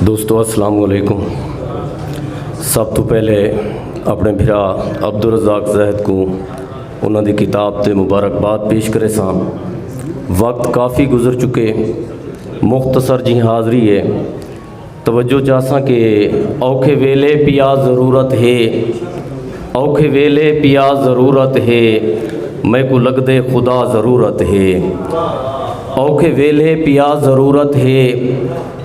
दोस्तों अस्सलाम वालेकुम। सब तो पहले अपने भरा अब्दुल रज़ाक ज़ाहिद को उन्होंने किताब ते मुबारकबाद पेश करे सां। वक्त काफ़ी गुजर चुके, मुख्तसर जी हाज़री है। तवज्जो चाहसा कि औखे वेले पिया ज़रूरत है, औखे वेले पिया ज़रूरत है, मैं को लगदे खुदा ज़रूरत है। औखे वेले पिया ज़रूरत है,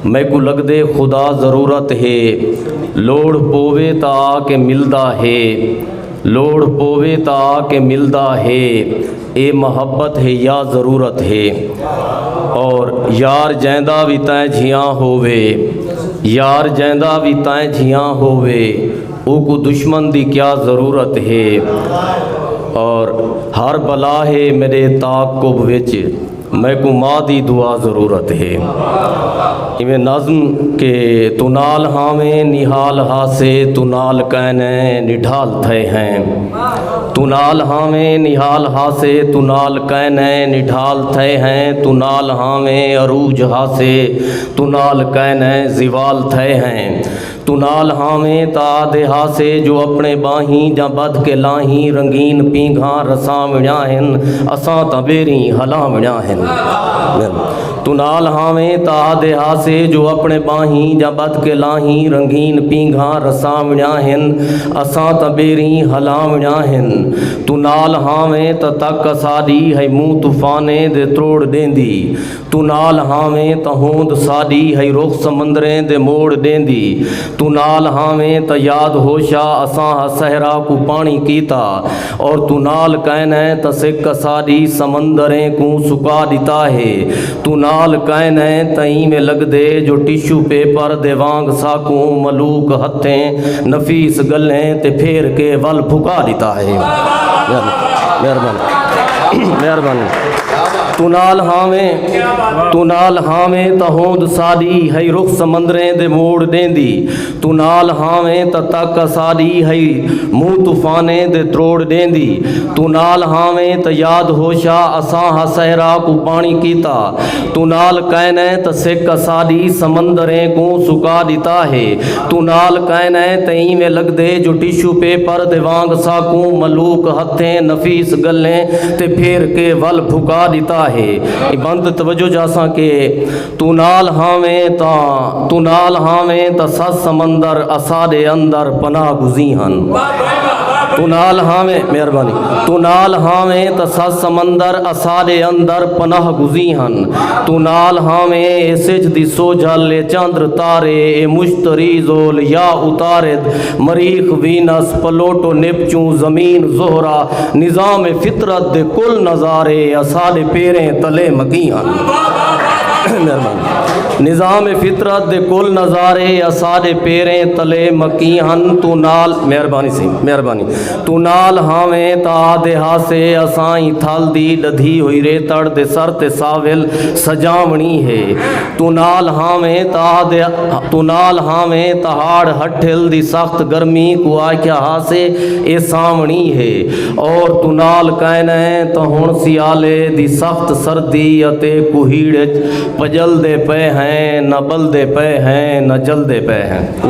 मैं को लगदे खुदा ज़रूरत है। लोड़ पोवे ता के मिलदा है, लोड़ पोवे ता के मिलदा है। ए मोहब्बत है या ज़रूरत है। और यार जैंदा भी तैं झियाँ होवे, यार जैंदा भी तैं झियाँ होवे, ओको दुश्मन दी क्या ज़रूरत है। और हर बला है मेरे ताक़ुब विच, मैं को माँ दी दुआ ज़रूरत है। इवें नज़्म के तू नाल हावें निहाल हासे, तू नाल कहने निढाल थे हैं। तू नाल हावें निहाल हासे, तू नाल कहने निढाल थे हैं। तू नाल हावें अरूज हासे, तू नाल कहने जिवाल थे हैं। तू नाल हावें ताद हासे, जो अपने बाहीं जा बद के लाहीं। रंगीन पींघा रसां विणा हिन, असां तां बेरी हलां विणा हिन। तू नाल हावें ताद हासे, जो अपने बाहीं जा बद के लाहीं। रंगीन पींघा रसां विणा हिन, असां तां बेरी हलां विणा हिन। तू नाल हावें त तक साडी है मुंह तूफाने दे त्रोड़ देंदी। तू नाल हावें त होंद साडी है रुख समंदरें दे मोड़ देंदी। तू नाल हावें त याद होशा असां सहरा को पानी कीता। और तू नाल कहने त सिक साडी समंदरें को सुका दिता है। तू नाल कहने तई में लगदे जो टिशू पेपर दे वांग साकू मलूक हथें नफीस गलें ते फेर के वल फुका दिता है। मेहरबानी मेहरबानी। तू नाल हावें, तू नाल हावें त होंद साडी है रुख समंदरें दे मोड़ देंदी। तू नाल हावें त तक साडी है मुंह तूफाने दे त्रोड़ देंदी। तू नाल हावें त याद होशा असां सहरा को पानी कीता। तू नाल कहने त सिक साडी समंदरें को सुका दिता है। तू नाल कहने तई में लगदे जो टिशू पेपर दे वांग साकू मलूक हथें नफीस गलें ते फेर के वल फुका दिता है। बंद तवज्जो जासा के तू नाल हावें ता, तू नाल हावें त सस समंदर असादे अंदर पनाह गुज़ी हन। तू नाल हावें, मेहरबानी। तू नाल हावें त सस समंदर असादे अंदर पनाह गुज़ी हन। तू नाल हावें ए सिज दी सोझल ए चंद्र तारे, ए मुश्तरी जोल या उतारिद मरीख वीनस प्लूटो नेपच्यून ज़मीन ज़ोहरा। निज़ाम फितरत दे कुल नज़ारे असादे पेरें तले मकी हन। मेहरबानी। निज़ाम फितरत दे कुल नज़ारे असादे पेरें तले मकी हन। तू नाल, मेहरबानी सी मेहरबानी। तू नाल हावें ताद हासे असाई थल दी लधी हुई रेतड़ दे सर ते साविल सजावणी है। तू नाल हावें ताद, तू नाल हावें तहाड़ हठिल दी सख्त गर्मी को आख्या हासे ए सावणी है। और तू नाल कहने त हुण सियाले दी सख्त सर्दी अते कुहीड़ पजल दे पे हैं, न बलदे पे हैं, न जलदे पे हैं।